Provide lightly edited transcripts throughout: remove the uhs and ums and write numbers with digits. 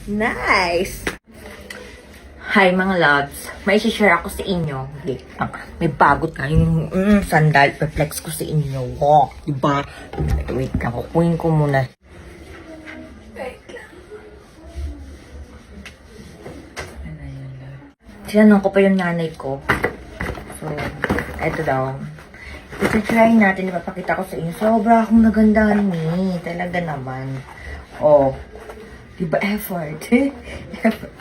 Nice! Hi mga loves, may share ako sa inyo. Wait lang, may bago tayong sandal. Perplex ko sa inyo. Wow, diba? Wait lang, kukunin ko muna. Tinanong ko pa yung nanay ko. So, eto daw. Isa-try natin, ipapakita ko sa inyo. Sobra akong nagandahan ni. Talaga naman. Oh, diba effort? Effort.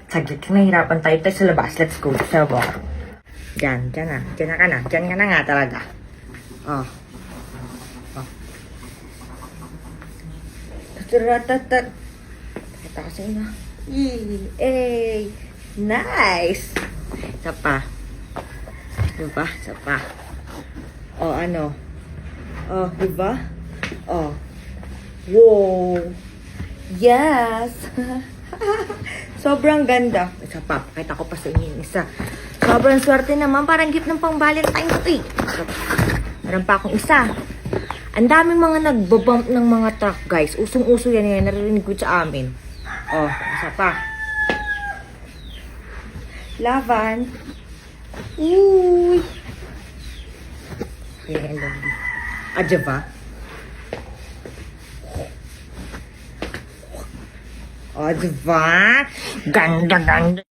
Saglit, nahihirapan tayo sa labas. Let's go. Sa baba. Diyan na. Diyan ka na. Diyan ka na nga talaga. Oh. Oh. Tatatatat. Kita ko sa inyo. Yay! Nice! Isa pa. Diba? Isa pa. Oh, ano? Oh, diba? Oh. Wow! Yes! Sobrang ganda. Isa pa. Pakita ko pa sa inyo yung isa. Sobrang swerte naman. Parang gift ng pang-Valentine ko eh. Meron pa akong isa. Ang daming mga nagbabump ng mga truck, guys. Usong-uso yan yan. Narinig ko sa amin. Oh, isa pa. Lavan. Uy! Ayan, lovely. Adjava. O, diba? Ganda, ganda.